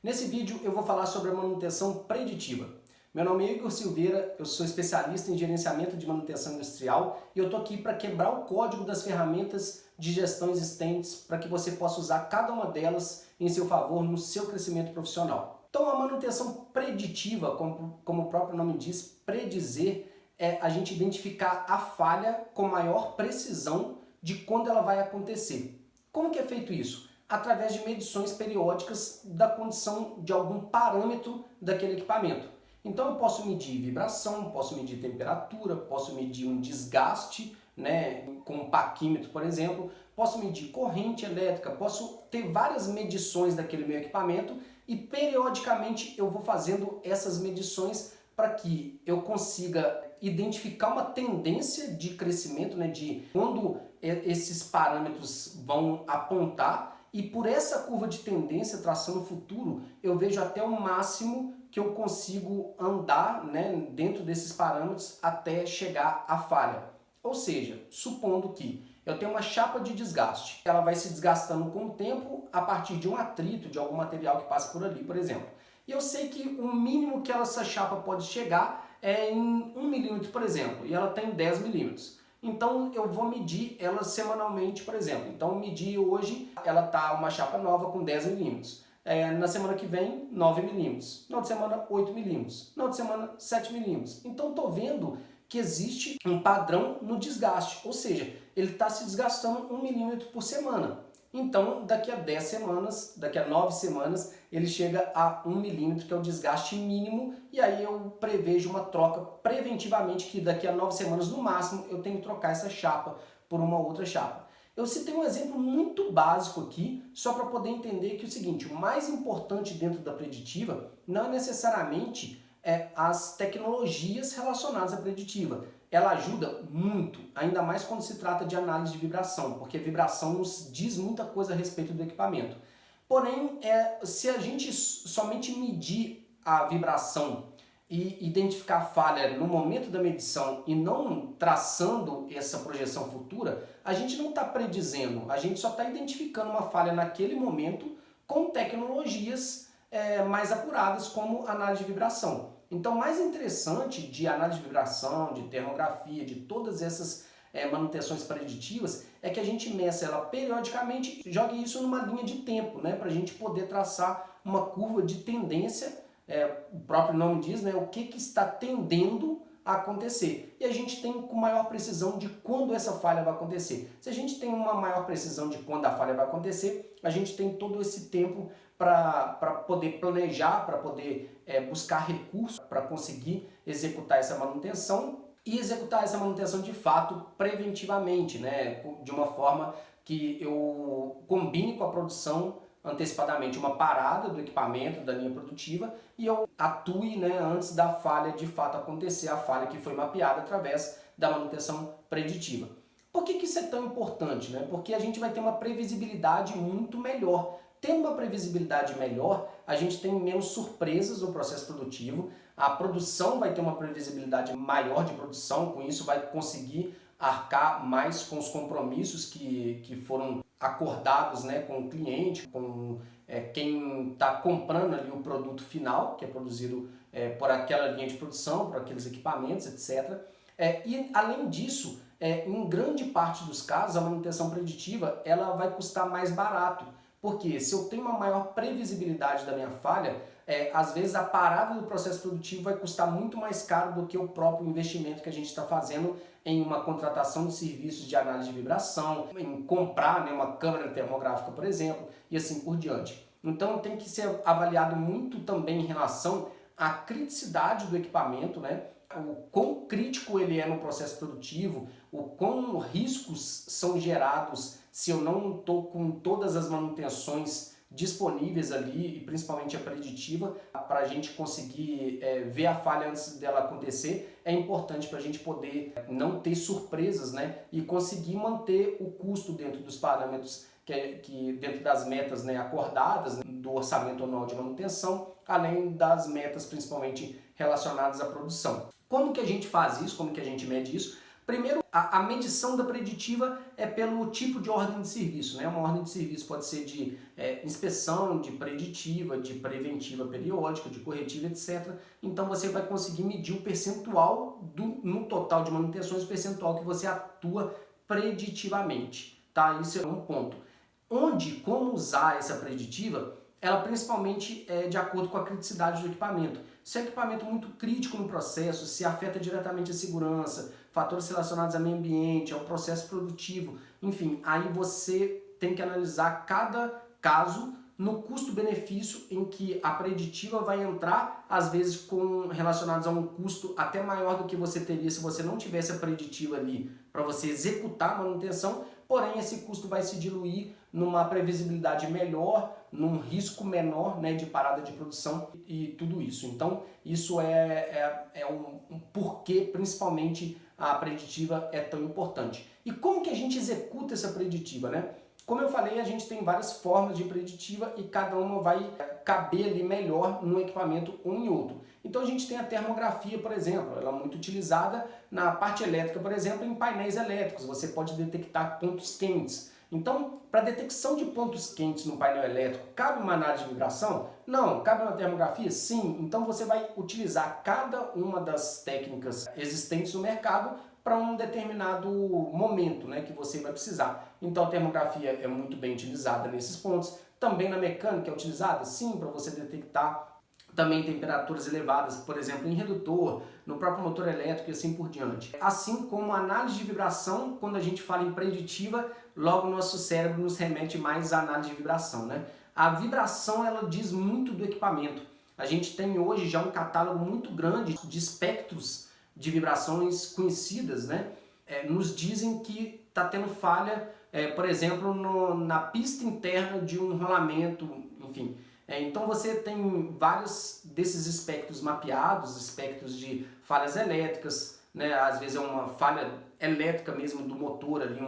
Nesse vídeo eu vou falar sobre a manutenção preditiva. Meu nome é Igor Silveira, eu sou especialista em gerenciamento de manutenção industrial e eu estou aqui para quebrar o código das ferramentas de gestão existentes para que você possa usar cada uma delas em seu favor no seu crescimento profissional. Então a manutenção preditiva, como o próprio nome diz, predizer, é a gente identificar a falha com maior precisão de quando ela vai acontecer. Como que é feito isso? Através de medições periódicas da condição de algum parâmetro daquele equipamento. Então eu posso medir vibração, posso medir temperatura, posso medir um desgaste, com um paquímetro, por exemplo, posso medir corrente elétrica, posso ter várias medições daquele meu equipamento e periodicamente eu vou fazendo essas medições para que eu consiga identificar uma tendência de crescimento, de quando esses parâmetros vão apontar. E por essa curva de tendência, traçando o futuro, eu vejo até o máximo que eu consigo andar dentro desses parâmetros até chegar à falha. Ou seja, supondo que eu tenho uma chapa de desgaste, ela vai se desgastando com o tempo a partir de um atrito, de algum material que passa por ali, por exemplo. E eu sei que o mínimo que essa chapa pode chegar é em 1 milímetro, por exemplo, e ela tem 10 milímetros. Então eu vou medir ela semanalmente, por exemplo. Então medir hoje, ela tá uma chapa nova com 10 milímetros. Na semana que vem, 9 milímetros. Na outra semana, 8 milímetros. Na outra semana, 7 milímetros. Então estou vendo que existe um padrão no desgaste. Ou seja, ele está se desgastando 1 milímetro por semana. Então, daqui a 10 semanas, daqui a 9 semanas, ele chega a 1 milímetro, que é o desgaste mínimo, e aí eu prevejo uma troca preventivamente, que daqui a 9 semanas, no máximo, eu tenho que trocar essa chapa por uma outra chapa. Eu citei um exemplo muito básico aqui, só para poder entender que é o seguinte, o mais importante dentro da preditiva não é necessariamente as tecnologias relacionadas à preditiva. Ela ajuda muito, ainda mais quando se trata de análise de vibração, porque a vibração nos diz muita coisa a respeito do equipamento. Porém, se a gente somente medir a vibração e identificar a falha no momento da medição e não traçando essa projeção futura, a gente não está predizendo, a gente só está identificando uma falha naquele momento com tecnologias mais apuradas como análise de vibração. Então, o mais interessante de análise de vibração, de termografia, de todas essas manutenções preditivas, é que a gente meça ela periodicamente e jogue isso numa linha de tempo, para a gente poder traçar uma curva de tendência, o próprio nome diz, o que está tendendo a acontecer. E a gente tem com maior precisão de quando essa falha vai acontecer. Se a gente tem uma maior precisão de quando a falha vai acontecer, a gente tem todo esse tempo para poder planejar, para poder buscar recursos para conseguir executar essa manutenção e executar essa manutenção de fato preventivamente, de uma forma que eu combine com a produção antecipadamente uma parada do equipamento, da linha produtiva, e eu atue antes da falha de fato acontecer, a falha que foi mapeada através da manutenção preditiva. Por que isso é tão importante? Porque a gente vai ter uma previsibilidade muito melhor. Tendo uma previsibilidade melhor, a gente tem menos surpresas no processo produtivo, a produção vai ter uma previsibilidade maior de produção, com isso vai conseguir arcar mais com os compromissos que foram acordados com o cliente, com quem está comprando ali o produto final, que é produzido por aquela linha de produção, por aqueles equipamentos, etc. E além disso, em grande parte dos casos, a manutenção preditiva ela vai custar mais barato. Porque se eu tenho uma maior previsibilidade da minha falha, às vezes a parada do processo produtivo vai custar muito mais caro do que o próprio investimento que a gente está fazendo em uma contratação de serviços de análise de vibração, em comprar uma câmera termográfica, por exemplo, e assim por diante. Então tem que ser avaliado muito também em relação à criticidade do equipamento, o quão crítico ele é no processo produtivo, o quão riscos são gerados se eu não estou com todas as manutenções disponíveis ali, e principalmente a preditiva, para a gente conseguir ver a falha antes dela acontecer, é importante para a gente poder não ter surpresas e conseguir manter o custo dentro dos parâmetros, que dentro das metas acordadas do orçamento anual de manutenção, além das metas principalmente relacionadas à produção. Como que a gente faz isso? Como que a gente mede isso? Primeiro, a medição da preditiva é pelo tipo de ordem de serviço, né? Uma ordem de serviço pode ser de inspeção, de preditiva, de preventiva periódica, de corretiva, etc. Então você vai conseguir medir o percentual no total de manutenções, o percentual que você atua preditivamente, tá? Isso é um ponto. Como usar essa preditiva, ela principalmente é de acordo com a criticidade do equipamento. Se é equipamento muito crítico no processo, se afeta diretamente a segurança, fatores relacionados ao meio ambiente, ao processo produtivo, enfim, aí você tem que analisar cada caso no custo-benefício em que a preditiva vai entrar, às vezes relacionados a um custo até maior do que você teria se você não tivesse a preditiva ali para você executar a manutenção, porém esse custo vai se diluir numa previsibilidade melhor, num risco menor, né, de parada de produção e tudo isso. Então isso é um porquê principalmente a preditiva é tão importante. E como que a gente executa essa preditiva, né? Como eu falei, a gente tem várias formas de preditiva e cada uma vai caber ali melhor num equipamento ou em outro. Então a gente tem a termografia, por exemplo, ela é muito utilizada na parte elétrica, por exemplo, em painéis elétricos. Você pode detectar pontos quentes. Então, para detecção de pontos quentes no painel elétrico, cabe uma análise de vibração? Não. Cabe uma termografia? Sim. Então você vai utilizar cada uma das técnicas existentes no mercado para um determinado momento, né, que você vai precisar. Então a termografia é muito bem utilizada nesses pontos. Também na mecânica é utilizada? Sim, para você detectar também temperaturas elevadas, por exemplo, em redutor, no próprio motor elétrico e assim por diante. Assim como a análise de vibração, quando a gente fala em preditiva, logo nosso cérebro nos remete mais à análise de vibração, né? A vibração, ela diz muito do equipamento. A gente tem hoje já um catálogo muito grande de espectros de vibrações conhecidas, né? Nos dizem que está tendo falha, por exemplo, na pista interna de um rolamento, enfim. Então você tem vários desses espectros mapeados, espectros de falhas elétricas, né? Às vezes é uma falha elétrica mesmo do motor ali,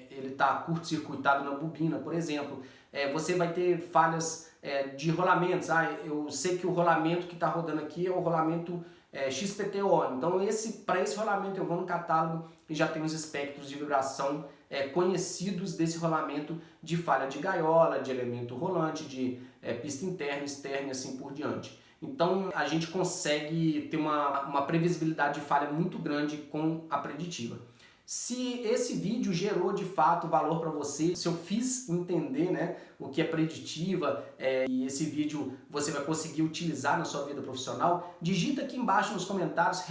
ele está curto-circuitado na bobina, por exemplo. Você vai ter falhas de rolamentos. Eu sei que o rolamento que está rodando aqui é o rolamento XPTO. Então para esse rolamento eu vou no catálogo e já tem os espectros de vibração conhecidos desse rolamento de falha de gaiola, de elemento rolante, de pista interna, externa e assim por diante. Então a gente consegue ter uma previsibilidade de falha muito grande com a preditiva. Se esse vídeo gerou de fato valor para você, se eu fiz entender, né, o que é preditiva e esse vídeo você vai conseguir utilizar na sua vida profissional, digita aqui embaixo nos comentários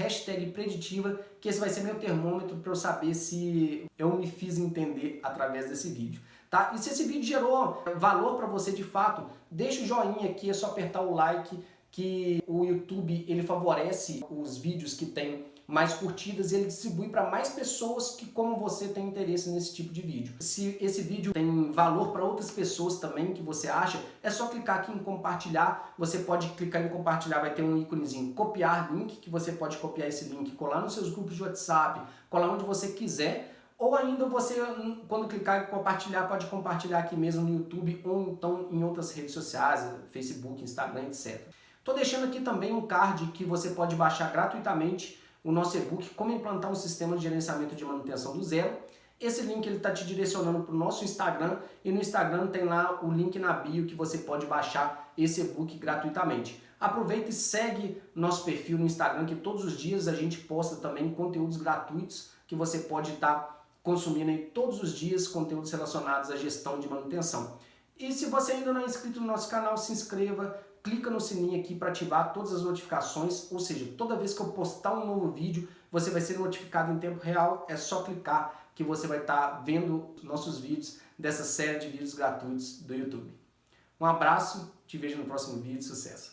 #preditiva, que esse vai ser meu termômetro para eu saber se eu me fiz entender através desse vídeo. Tá? E se esse vídeo gerou valor para você de fato, deixa o joinha aqui, é só apertar o like, que o YouTube ele favorece os vídeos que tem mais curtidas e ele distribui para mais pessoas que, como você, tem interesse nesse tipo de vídeo. Se esse vídeo tem valor para outras pessoas também que você acha, é só clicar aqui em compartilhar. Você pode clicar em compartilhar, vai ter um íconezinho copiar link, que você pode copiar esse link, colar nos seus grupos de WhatsApp, colar onde você quiser. Ou ainda você, quando clicar em compartilhar, pode compartilhar aqui mesmo no YouTube ou então em outras redes sociais, Facebook, Instagram, etc. Estou deixando aqui também um card que você pode baixar gratuitamente o nosso e-book Como Implantar um Sistema de Gerenciamento de Manutenção do Zero. Esse link está te direcionando para o nosso Instagram e no Instagram tem lá o link na bio que você pode baixar esse e-book gratuitamente. Aproveita e segue nosso perfil no Instagram, que todos os dias a gente posta também conteúdos gratuitos que você pode estar consumindo aí todos os dias, conteúdos relacionados à gestão de manutenção. E se você ainda não é inscrito no nosso canal, se inscreva, clica no sininho aqui para ativar todas as notificações, ou seja, toda vez que eu postar um novo vídeo, você vai ser notificado em tempo real, é só clicar que você vai estar vendo nossos vídeos dessa série de vídeos gratuitos do YouTube. Um abraço, te vejo no próximo vídeo, sucesso!